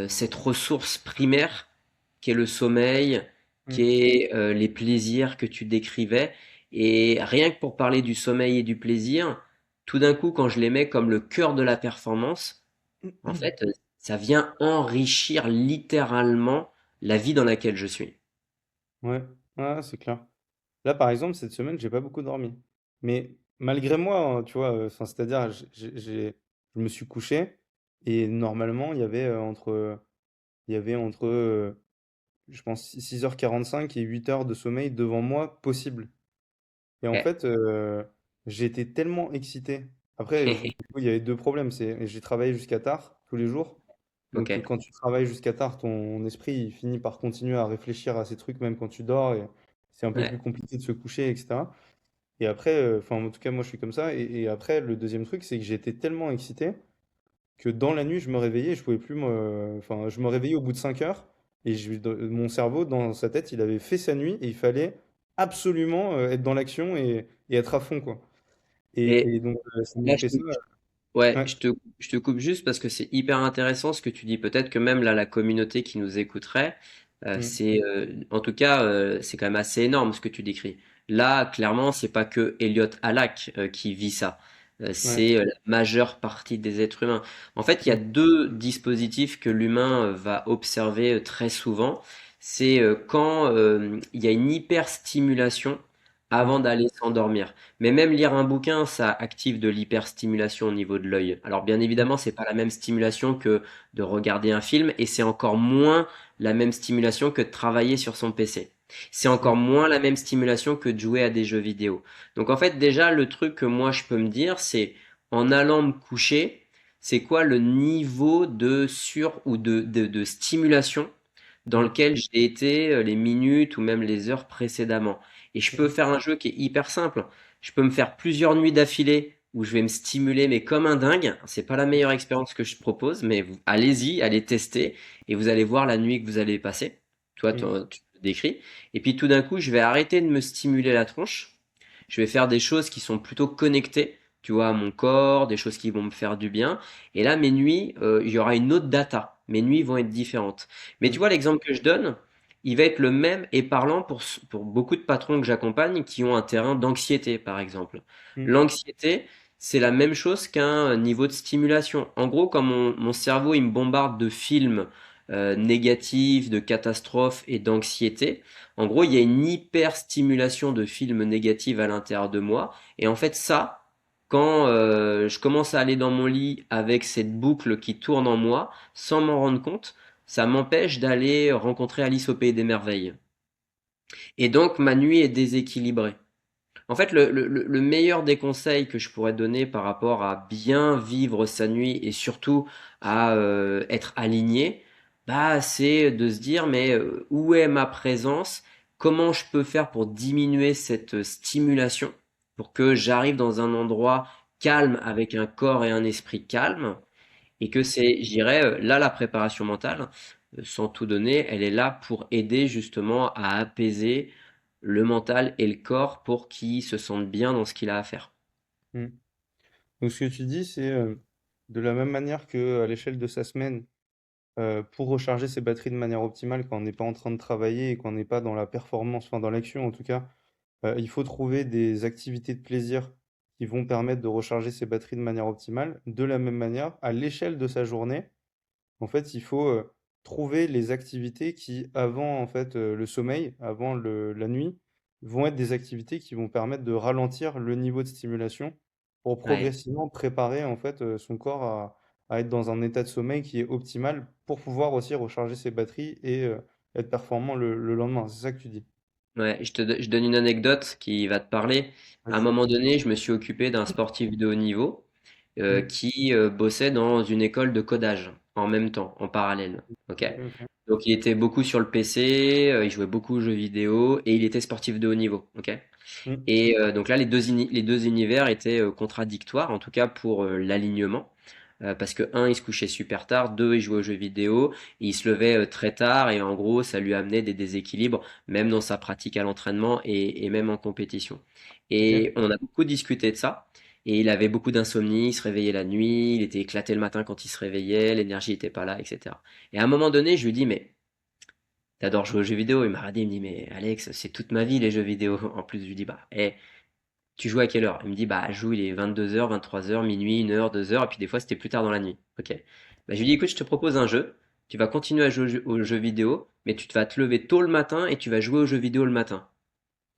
A: cette ressource primaire qui est le sommeil, qui
B: Mm.
A: est les plaisirs que tu décrivais. Et rien que pour parler du sommeil et du plaisir, tout d'un coup, quand je les mets comme le cœur de la performance, en fait, ça vient enrichir littéralement la vie dans laquelle je suis.
B: Ouais. Ah, c'est clair. Là, par exemple, cette semaine, j'ai pas beaucoup dormi. Mais malgré moi, hein, tu vois, enfin, c'est-à-dire, je me suis couché et normalement, il y avait entre je pense, 6h45 et 8 heures de sommeil devant moi possible. Et en
A: Ouais.
B: fait, j'ai été tellement excité. Après, du coup, il y avait deux problèmes. J'ai travaillé jusqu'à tard tous les jours. Donc,
A: Ok.
B: quand tu travailles jusqu'à tard, ton esprit il finit par continuer à réfléchir à ces trucs même quand tu dors. Et c'est un peu plus
A: Ouais.
B: compliqué de se coucher, etc. Et après, enfin, en tout cas, moi, je suis comme ça. Et après, le deuxième truc, c'est que j'étais tellement excité que dans la nuit, je me réveillais, je pouvais plus enfin, je me réveillais au bout de 5 heures et mon cerveau, dans sa tête, il avait fait sa nuit et il fallait absolument être dans l'action et être à fond, quoi.
A: Et
B: Et donc, ça m'a
A: là,
B: fait ça.
A: ouais,
B: Ouais.
A: je te coupe juste parce que c'est hyper intéressant ce que tu dis. Peut-être que même là, la communauté qui nous écouterait,
B: Mm,
A: c'est, en tout cas, c'est quand même assez énorme ce que tu décris. Là, clairement, c'est pas que Elliot Halak qui vit ça.
B: ouais.
A: C'est la majeure partie des êtres humains. En fait, il y a
B: Mm,
A: deux dispositifs que l'humain va observer très souvent. C'est quand il y a une hyperstimulation avant
B: mm,
A: d'aller s'endormir. Mais même lire un bouquin, ça active de l'hyperstimulation au niveau de l'œil. Alors bien
B: mm,
A: évidemment, c'est pas la même stimulation que de regarder un film et c'est encore moins la même stimulation que de travailler sur son PC. C'est encore
B: mm,
A: moins la même stimulation que de jouer à des jeux vidéo. Donc en fait, déjà, le truc que moi je peux me dire, c'est en allant me coucher, c'est quoi le niveau de sur ou de stimulation dans
B: mm,
A: lequel j'ai été les minutes ou même les heures précédemment. Et je peux
B: mm,
A: faire un jeu qui est hyper simple. Je peux me faire plusieurs nuits d'affilée où je vais me stimuler, mais comme un dingue. C'est pas la meilleure expérience que je propose, mais allez-y, allez tester et vous allez voir la nuit que vous allez passer. Toi,
B: mm,
A: tu te décris. Et puis tout d'un coup, je vais arrêter de me stimuler la tronche. Je vais faire des choses qui sont plutôt connectées, tu vois, à mon corps, des choses qui vont me faire du bien. Et là, mes nuits, il y aura une autre data. Mes nuits vont être différentes. Mais tu
B: mm,
A: vois, l'exemple que je donne, il va être le même et parlant pour beaucoup de patrons que j'accompagne qui ont un terrain d'anxiété, par exemple.
B: mm,
A: L'anxiété, c'est la même chose qu'un niveau de stimulation. En gros, quand mon cerveau il me bombarde de films négatifs, de catastrophes et d'anxiété, en gros, il y a une hyper stimulation de films négatifs à l'intérieur de moi. Et en fait, ça, quand je commence à aller dans mon lit avec cette boucle qui tourne en moi, sans m'en rendre compte, ça m'empêche d'aller rencontrer Alice au Pays des Merveilles. Et donc, ma nuit est déséquilibrée. En fait, le meilleur des conseils que je pourrais donner par rapport à bien vivre sa nuit et surtout à être aligné, bah, c'est de se dire, mais où est ma présence? Comment je peux faire pour diminuer cette stimulation pour que j'arrive dans un endroit calme avec un corps et un esprit calme et que c'est, je dirais, là, la préparation mentale, sans tout donner, elle est là pour aider justement à apaiser le mental et le corps pour qu'il se sente bien dans ce qu'il a à faire.
B: mm. Donc, ce que tu dis, c'est de la même manière que à l'échelle de sa semaine, pour recharger ses batteries de manière optimale quand on n'est pas en train de travailler et qu'on n'est pas dans la performance, enfin dans l'action en tout cas, il faut trouver des activités de plaisir qui vont permettre de recharger ses batteries de manière optimale. De la même manière, à l'échelle de sa journée, en fait, il faut trouver les activités qui, avant en fait, le sommeil, avant la nuit, vont être des activités qui vont permettre de ralentir le niveau de stimulation pour
A: Ouais,
B: progressivement préparer en fait son corps à être dans un état de sommeil qui est optimal pour pouvoir aussi recharger ses batteries et être performant le lendemain. C'est ça que tu dis.
A: ouais, je donne une anecdote qui va te parler. À un
B: Vas-y.
A: moment donné, je me suis occupé d'un sportif de haut niveau
B: Mm.
A: qui bossait dans une école de codage en même temps, en parallèle. Ok?
B: Ok, ok.
A: Donc il était beaucoup sur le PC, il jouait beaucoup aux jeux vidéo et il était sportif de haut niveau. Ok?
B: Mm.
A: Et donc là, les deux univers étaient contradictoires, en tout cas pour l'alignement. Parce que un, il se couchait super tard, deux, il jouait aux jeux vidéo, et il se levait très tard, et en gros, ça lui amenait des déséquilibres, même dans sa pratique à l'entraînement et même en compétition.
B: Ok.
A: Et on a beaucoup discuté de ça, et il avait beaucoup d'insomnie, il se réveillait la nuit, il était éclaté le matin quand il se réveillait, l'énergie n'était pas là, etc. Et à un moment donné, je lui dis, mais t'adores jouer aux jeux vidéo? Il m'a regardé, il me dit, mais Alex, c'est toute ma vie les jeux vidéo. En plus, je lui dis, bah, tu joues à quelle heure? Il me dit, bah, je joue, il est 22 heures, 23 heures, minuit, 1 heure, 2 heures, et puis des fois c'était plus tard dans la nuit. Ok. Bah, je lui dis, écoute, je te propose un jeu. Tu vas continuer à jouer aux jeux vidéo, mais tu vas te lever tôt le matin et tu vas jouer aux jeux vidéo le matin.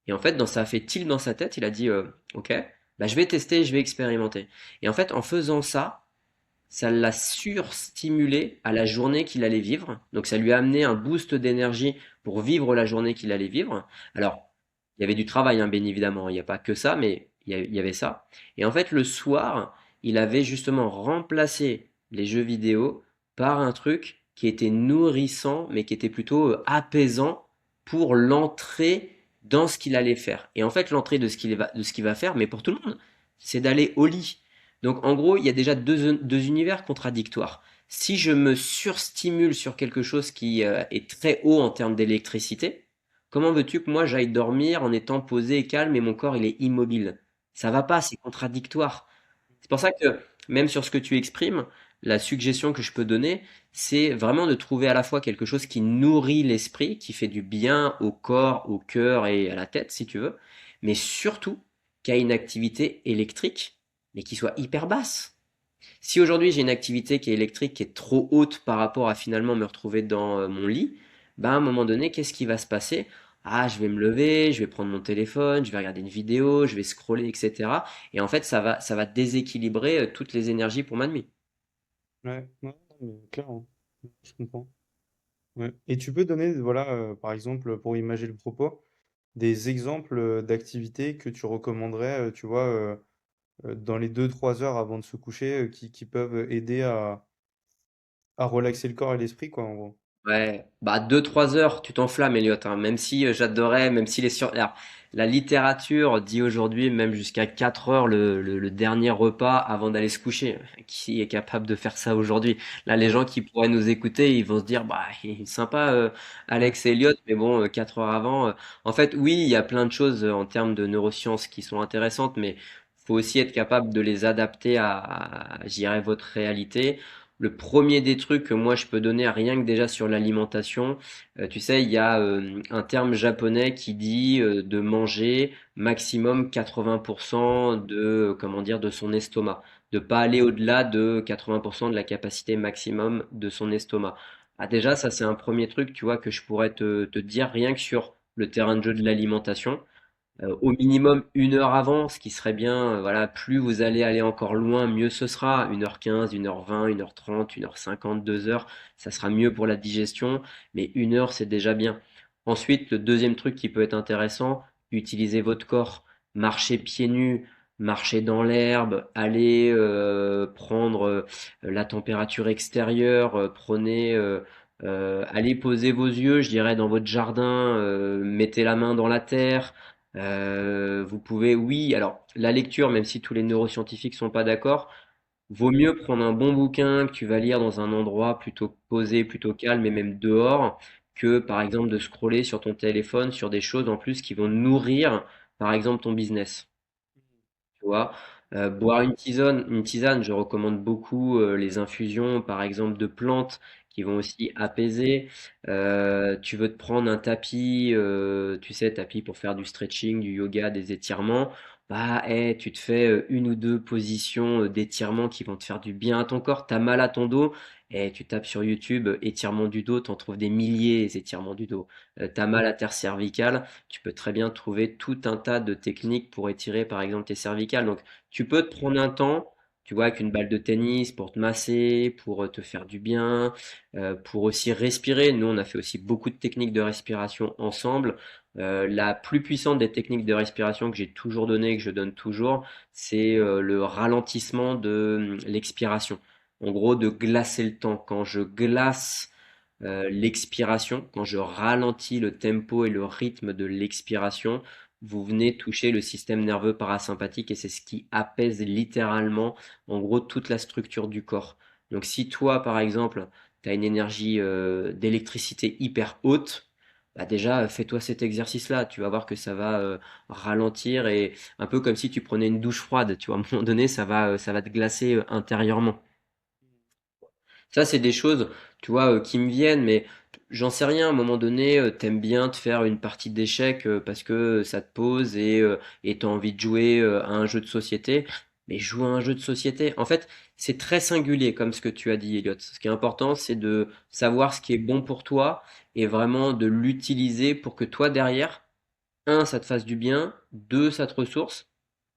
A: Et en fait, ça a fait tilt dans sa tête, il a dit, ok, bah, je vais tester, je vais expérimenter. Et en fait, en faisant ça, ça l'a surstimulé à la journée qu'il allait vivre. Donc ça lui a amené un boost d'énergie pour vivre la journée qu'il allait vivre. Alors, il y avait du travail, hein, bien évidemment, il n'y a pas que ça, mais il y avait ça. Et en fait, le soir, il avait justement remplacé les jeux vidéo par un truc qui était nourrissant, mais qui était plutôt apaisant pour l'entrée dans ce qu'il allait faire. Et en fait, l'entrée de ce qu'il va faire, mais pour tout le monde, c'est d'aller au lit. Donc en gros, il y a déjà deux univers contradictoires. Si je me surstimule sur quelque chose qui est très haut en termes d'électricité, comment veux-tu que moi j'aille dormir en étant posé et calme et mon corps il est immobile? Ça va pas, c'est contradictoire. C'est pour ça que même sur ce que tu exprimes, la suggestion que je peux donner, c'est vraiment de trouver à la fois quelque chose qui nourrit l'esprit, qui fait du bien au corps, au cœur et à la tête, si tu veux, mais surtout qui a une activité électrique, mais qui soit hyper basse. Si aujourd'hui j'ai une activité qui est électrique, qui est trop haute par rapport à finalement me retrouver dans mon lit, bah à un moment donné, qu'est-ce qui va se passer? Ah, je vais me lever, je vais prendre mon téléphone, je vais regarder une vidéo, je vais scroller, etc. Et en fait, ça va déséquilibrer toutes les énergies pour ma nuit.
B: Ouais, ouais, non, mais clairement, je comprends. Ouais. Et tu peux donner, voilà, par exemple, pour imager le propos, des exemples d'activités que tu recommanderais, tu vois, dans les 2 3 heures avant de se coucher, qui peuvent aider à relaxer le corps et l'esprit, quoi, en gros.
A: Ouais, bah 2 3 heures, tu t'enflammes, Elliot, hein. Même si j'adorais, même si alors, la littérature dit aujourd'hui même jusqu'à 4 heures le dernier repas avant d'aller se coucher. Qui est capable de faire ça aujourd'hui? Là, les
B: Ouais,
A: gens qui pourraient nous écouter, ils vont se dire, bah, il est sympa,
B: ouais,
A: Alex et Elliot, mais bon, 4 heures avant. En fait, oui, il y a plein de choses en termes de neurosciences qui sont intéressantes, mais faut aussi être capable de les adapter je dirais, votre réalité. Le premier des trucs que moi je peux donner, rien que déjà sur l'alimentation, tu sais, il y a un terme japonais qui dit de manger maximum 80% de, comment dire, de son estomac, de pas aller au-delà de 80% de la capacité maximum de son estomac. Ah, déjà, ça c'est un premier truc, tu vois, que je pourrais te dire rien que sur le terrain de jeu de l'alimentation. Au minimum 1 heure avant, ce qui serait bien, voilà, plus vous allez aller encore loin, mieux ce sera. 1h15, 1h20, 1h30, 1h50, 2 heures, ça sera mieux pour la digestion, mais 1 heure c'est déjà bien. Ensuite, le deuxième truc qui peut être intéressant, utilisez votre corps, marchez pieds nus, marchez dans l'herbe, allez prendre la température extérieure, allez poser vos yeux, je dirais, dans votre jardin, mettez la main dans la terre. Vous pouvez, oui, alors la lecture, même si tous les neuroscientifiques sont pas d'accord, vaut mieux prendre un bon bouquin que tu vas lire dans un endroit plutôt posé, plutôt calme, et même dehors, que par exemple de scroller sur ton téléphone sur des choses en plus qui vont nourrir, par exemple, ton business. Tu vois, boire une tisane, je recommande beaucoup les infusions, par exemple, de plantes qui vont aussi apaiser. Tu veux te prendre un tapis, tu sais, tapis pour faire du stretching, du yoga, des étirements. Bah, tu te fais une ou deux positions d'étirement qui vont te faire du bien à ton corps. T'as mal à ton dos, tu tapes sur YouTube, étirement du dos, t'en trouves des milliers, des étirements du dos. T'as mal à terre cervicale, tu peux très bien trouver tout un tas de techniques pour étirer par exemple tes cervicales. Donc tu peux te prendre un temps, tu vois, avec une balle de tennis pour te masser, pour te faire du bien, pour aussi respirer. Nous, on a fait aussi beaucoup de techniques de respiration ensemble. La plus puissante des techniques de respiration que j'ai toujours donnée et que je donne toujours, c'est le ralentissement de l'expiration. En gros, de glacer le temps. Quand je glace l'expiration, quand je ralentis le tempo et le rythme de l'expiration, vous venez toucher le système nerveux parasympathique et c'est ce qui apaise littéralement, en gros, toute la structure du corps. Donc si toi, par exemple, tu as une énergie d'électricité hyper haute, bah déjà, fais-toi cet exercice-là. Tu vas voir que ça va ralentir et un peu comme si tu prenais une douche froide. Tu vois, à un moment donné, ça va te glacer intérieurement. Ça, c'est des choses, tu vois, qui me viennent, mais j'en sais rien. À un moment donné, t'aimes bien te faire une partie d'échecs parce que ça te pose et t'as envie de jouer à un jeu de société. Mais joue à un jeu de société. En fait, c'est très singulier comme ce que tu as dit, Elliot. Ce qui est important, c'est de savoir ce qui est bon pour toi et vraiment de l'utiliser pour que toi, derrière, un, ça te fasse du bien, deux, ça te ressource,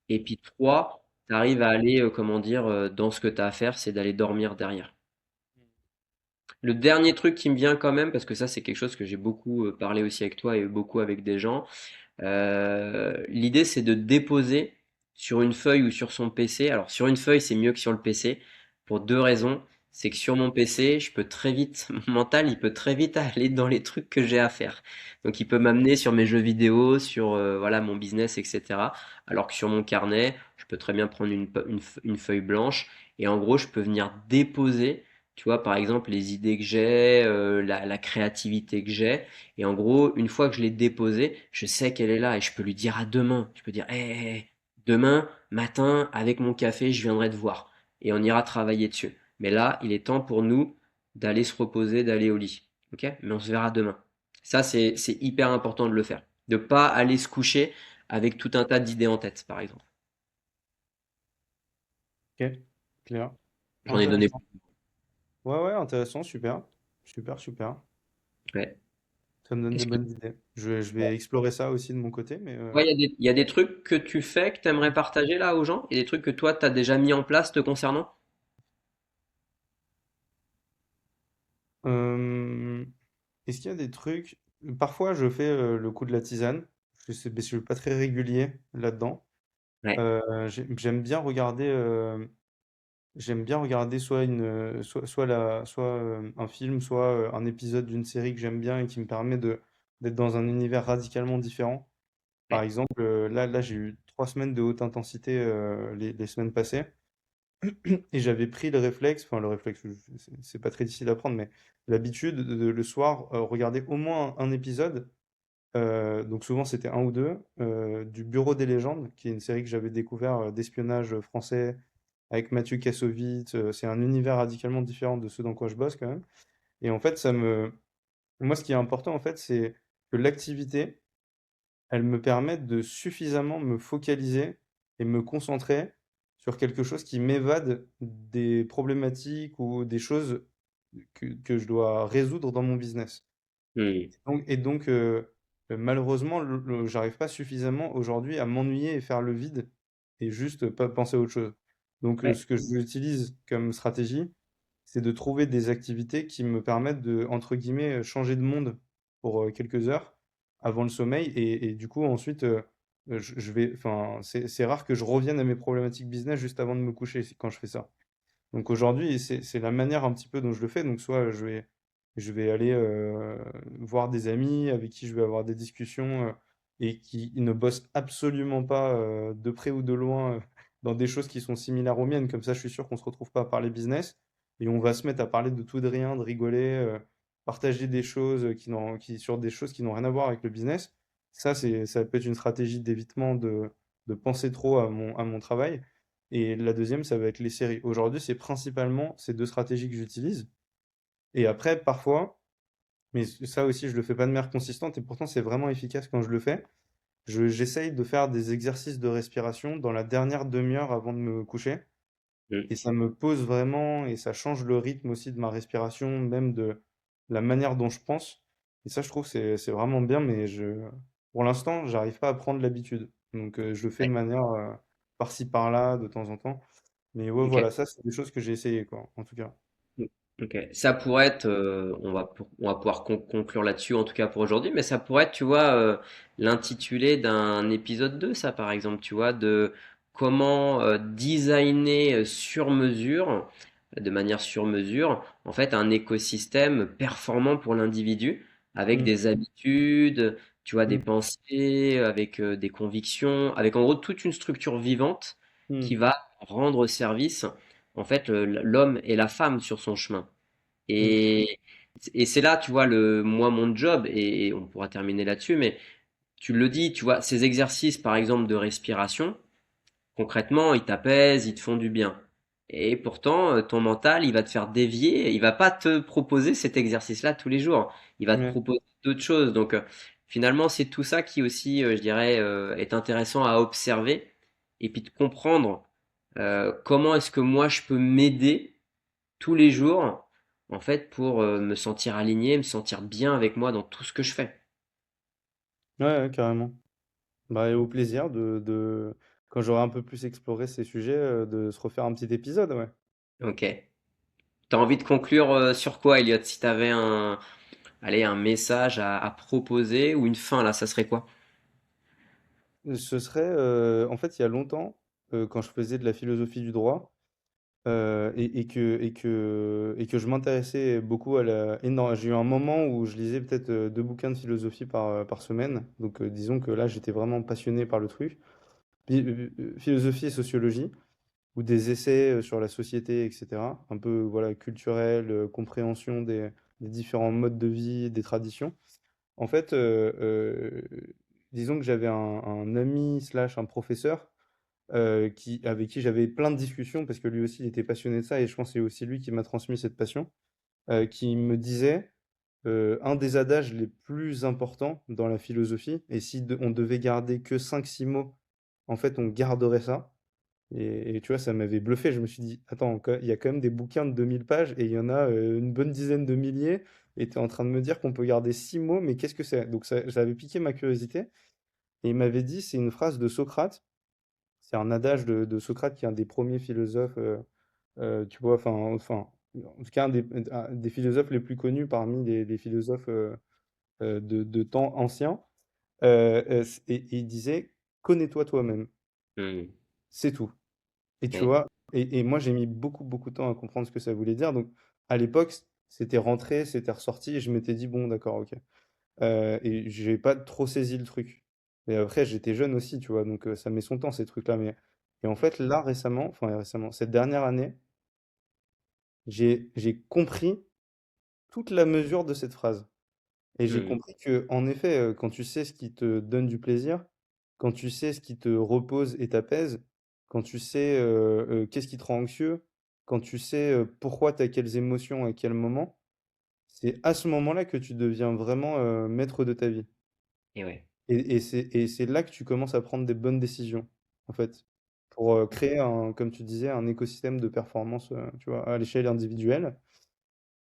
A: et puis trois, tu arrives à aller, comment dire, dans ce que tu as à faire, c'est d'aller dormir derrière. Le dernier truc qui me vient quand même, parce que ça c'est quelque chose que j'ai beaucoup parlé aussi avec toi et beaucoup avec des gens, l'idée, c'est de déposer sur une feuille ou sur son PC. Alors, sur une feuille, c'est mieux que sur le PC pour deux raisons. C'est que sur mon PC, je peux très vite, mon mental, il peut très vite aller dans les trucs que j'ai à faire. Donc, il peut m'amener sur mes jeux vidéo, sur voilà mon business, etc. Alors que sur mon carnet, je peux très bien prendre une feuille blanche et en gros, je peux venir déposer, tu vois, par exemple, les idées que j'ai, la créativité que j'ai. Et en gros, une fois que je l'ai déposée, je sais qu'elle est là et je peux lui dire à demain. Je peux dire, hé, demain matin, avec mon café, je viendrai te voir. Et on ira travailler dessus. Mais là, il est temps pour nous d'aller se reposer, d'aller au lit. Ok? Mais on se verra demain. Ça, c'est hyper important de le faire. De pas aller se coucher avec tout un tas d'idées en tête, par exemple.
B: Ok, clair.
A: J'en ai donné.
B: Intéressant. Ouais, ouais, intéressant, super. Super, super.
A: Ouais.
B: Ça me donne des
A: Qu'est-ce que...
B: bonnes idées. Je vais explorer ça aussi de mon côté, mais
A: Ouais, il y a des trucs que tu fais que tu aimerais partager là aux gens? Il y a des trucs que toi, tu as déjà mis en place te concernant?
B: euh, est-ce qu'il y a des trucs... Parfois, je fais le coup de la tisane. Mais je suis pas très régulier là-dedans.
A: Ouais.
B: J'aime bien regarder soit un film, soit un épisode d'une série que j'aime bien et qui me permet d'être dans un univers radicalement différent. Par
A: Ouais.
B: exemple, là j'ai eu 3 semaines de haute intensité les semaines passées. Et j'avais pris le réflexe, enfin le réflexe, c'est pas très difficile à prendre, mais l'habitude le soir regarder au moins un épisode. Donc souvent c'était un ou deux du Bureau des légendes, qui est une série que j'avais découvert d'espionnage français avec Mathieu Kassovitz. C'est un univers radicalement différent de ceux dans quoi je bosse quand même. Et en fait, moi ce qui est important en fait, c'est que l'activité, elle me permet de suffisamment me focaliser et me concentrer sur quelque chose qui m'évade des problématiques ou des choses que je dois résoudre dans mon business.
A: Hmm.
B: Malheureusement, j'arrive pas suffisamment aujourd'hui à m'ennuyer et faire le vide et juste pas penser à autre chose. Donc,
A: Ouais.
B: ce que j'utilise comme stratégie, c'est de trouver des activités qui me permettent de, entre guillemets, changer de monde pour quelques heures avant le sommeil. Et du coup, ensuite, enfin, c'est rare que je revienne à mes problématiques business juste avant de me coucher quand je fais ça. Donc aujourd'hui, c'est la manière un petit peu dont je le fais. Donc soit je vais aller voir des amis avec qui je vais avoir des discussions et qui ne bossent absolument pas de près ou de loin dans des choses qui sont similaires aux miennes. Comme ça, je suis sûr qu'on se retrouve pas à parler business et on va se mettre à parler de tout et de rien, de rigoler, partager des choses sur des choses qui n'ont rien à voir avec le business. Ça peut être une stratégie d'évitement de penser trop à mon travail. Et la deuxième, ça va être les séries. Aujourd'hui, c'est principalement ces deux stratégies que j'utilise. Et après, parfois, mais ça aussi, je le fais pas de manière consistante, et pourtant c'est vraiment efficace quand je le fais. J'essaye de faire des exercices de respiration dans la dernière demi-heure avant de me coucher.
A: Hmm.
B: Et ça me pose vraiment, et ça change le rythme aussi de ma respiration, même de la manière dont je pense. Et ça, je trouve, c'est vraiment bien, mais pour l'instant, j'arrive pas à prendre l'habitude. Donc, je le fais de
A: Ouais.
B: manière par-ci, par-là, de temps en temps. Mais ouais,
A: Ok.
B: voilà, ça, c'est des choses que j'ai essayé, quoi, en tout cas.
A: Ok. Ça pourrait être, on va pouvoir conclure là-dessus, en tout cas pour aujourd'hui, mais ça pourrait être, tu vois, l'intitulé d'un épisode 2, ça par exemple, tu vois, de comment designer sur mesure, de manière sur mesure, en fait, un écosystème performant pour l'individu, avec
B: Mm,
A: des habitudes, tu vois, des
B: mm,
A: pensées, avec des convictions, avec en gros toute une structure vivante qui
B: mm,
A: va rendre service, en fait, l'homme et la femme sur son chemin.
B: mm,
A: Et, et c'est là, tu vois, moi, mon job, et on pourra terminer là-dessus, mais tu le dis, tu vois, ces exercices, par exemple, de respiration, concrètement, ils t'apaisent, ils te font du bien. Et pourtant, ton mental, il va te faire dévier, il va pas te proposer cet exercice-là tous les jours. Il va te
B: ouais,
A: proposer d'autres choses. Donc, finalement, c'est tout ça qui aussi, je dirais, est intéressant à observer et puis de comprendre comment est-ce que moi, je peux m'aider tous les jours, en fait, pour me sentir aligné, me sentir bien avec moi dans tout ce que je fais.
B: ouais, ouais, carrément. Bah, et au plaisir quand j'aurai un peu plus exploré ces sujets, de se refaire un petit épisode, ouais.
A: Ok. T'as envie de conclure sur quoi, Elliot? Si t'avais allez, un message à proposer ou une fin, là, ça serait quoi?
B: Ce serait, en fait, il y a longtemps, quand je faisais de la philosophie du droit, et que je m'intéressais beaucoup à j'ai eu un moment où je lisais peut-être 2 bouquins de philosophie par semaine. Donc, disons que là, j'étais vraiment passionné par le truc. Philosophie et sociologie, ou des essais sur la société, etc. Un peu, voilà, culturel, compréhension des différents modes de vie, des traditions. En fait, disons que j'avais un ami slash un professeur avec qui j'avais plein de discussions parce que lui aussi il était passionné de ça et je pense que c'est aussi lui qui m'a transmis cette passion, qui me disait un des adages les plus importants dans la philosophie, et si on devait garder que 5 6 mots, en fait on garderait ça. Et tu vois, ça m'avait bluffé. Je me suis dit, attends, il y a quand même des bouquins de 2 000 pages et il y en a une bonne dizaine de milliers. Et tu es en train de me dire qu'on peut garder 6 mots, mais qu'est-ce que c'est? Donc ça avait piqué ma curiosité. Et il m'avait dit, c'est une phrase de Socrate. C'est un adage de Socrate qui est un des premiers philosophes, tu vois, en tout cas, un des philosophes les plus connus parmi les philosophes de temps anciens. Et il disait, connais-toi toi-même,
A: Hmm.
B: c'est tout. Et tu
A: Ouais,
B: vois, et moi j'ai mis beaucoup, beaucoup de temps à comprendre ce que ça voulait dire. Donc à l'époque, c'était rentré, c'était ressorti, et je m'étais dit, bon, d'accord, ok. Et j'ai pas trop saisi le truc. Mais après, j'étais jeune aussi, tu vois, donc ça met son temps, ces trucs-là. Et en fait, là, récemment, cette dernière année, j'ai compris toute la mesure de cette phrase. Et j'ai
A: hmm.
B: compris que, en effet, quand tu sais ce qui te donne du plaisir, quand tu sais ce qui te repose et t'apaise, quand tu sais qu'est-ce qui te rend anxieux, quand tu sais pourquoi tu as quelles émotions à quel moment, c'est à ce moment-là que tu deviens vraiment maître de ta vie.
A: Et ouais.
B: Et c'est là que tu commences à prendre des bonnes décisions, en fait, pour créer, comme tu disais, un écosystème de performance, tu vois, à l'échelle individuelle.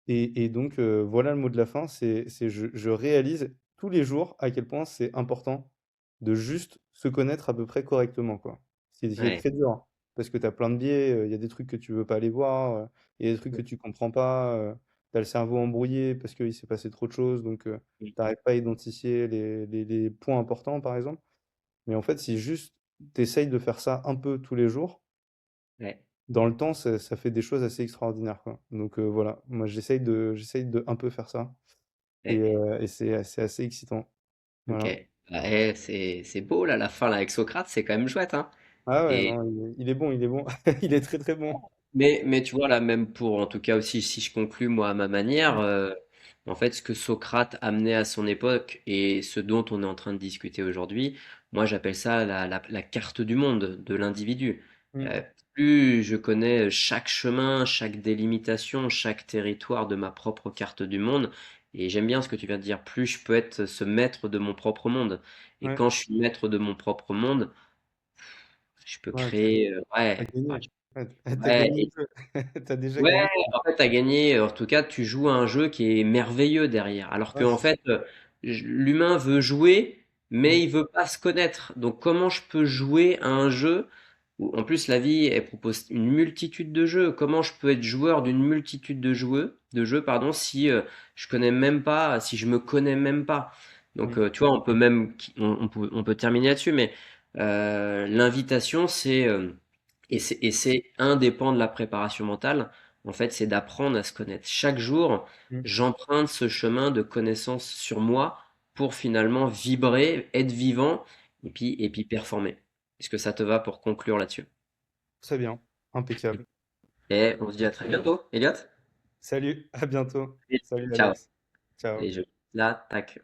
B: Et donc, voilà le mot de la fin, je réalise tous les jours à quel point c'est important de juste se connaître à peu près correctement, quoi. C'est
A: Ouais.
B: très dur, hein, parce que tu as plein de biais, il y a des trucs que tu veux pas aller voir, il y a des trucs que tu comprends pas, tu as le cerveau embrouillé parce qu'il s'est passé trop de choses, donc tu n'arrives pas à identifier les points importants, par exemple. Mais en fait, si juste tu essayes de faire ça un peu tous les jours,
A: Ouais.
B: dans le temps, ça fait des choses assez extraordinaires, quoi. Donc voilà, moi j'essaye de un peu faire ça. Et,
A: Ouais.
B: c'est assez excitant.
A: Ok.
B: Voilà.
A: Ouais, c'est beau là, la fin là avec Socrate, c'est quand même chouette, hein.
B: Ah ouais,
A: Et
B: non, il est bon, il est bon. Il est très très bon.
A: mais tu vois là, même pour en tout cas aussi, si je conclus moi à ma manière, en fait, ce que Socrate amenait à son époque et ce dont on est en train de discuter aujourd'hui, moi j'appelle ça la carte du monde de l'individu.
B: Mm.
A: Euh, Plus je connais chaque chemin, chaque délimitation, chaque territoire de ma propre carte du monde, et j'aime bien ce que tu viens de dire, plus je peux être ce maître de mon propre monde. Et
B: Ouais,
A: quand je suis maître de mon propre monde, je peux
B: ouais,
A: créer,
B: t'as gagné. Ouais, t'as
A: ouais,
B: gagné le jeu. T'as déjà
A: ouais,
B: gagné.
A: en fait, tu as gagné, en tout cas, tu joues à un jeu qui est merveilleux derrière. Alors que,
B: Ouais,
A: en
B: c'est ça.
A: fait, l'humain veut jouer,
B: Mm.
A: mais il veut pas se connaître. Donc, comment je peux jouer à un jeu où, en plus, la vie, elle propose une multitude de jeux. Comment je peux être joueur d'une multitude de jeux, pardon, si je connais même pas, si je me connais même pas. Donc,
B: Mm.
A: tu vois, on peut même, on peut terminer là-dessus, mais l'invitation, et c'est un des pans de la préparation mentale. En fait, c'est d'apprendre à se connaître. Chaque jour,
B: Mm.
A: j'emprunte ce chemin de connaissance sur moi pour finalement vibrer, être vivant et puis performer. Est-ce que ça te va pour conclure là-dessus?
B: Très bien. Impeccable.
A: Et on se dit à très bientôt, Elliot.
B: Salut, à bientôt. Salut
A: Ciao.
B: Alex. Ciao.
A: Et je là, tac.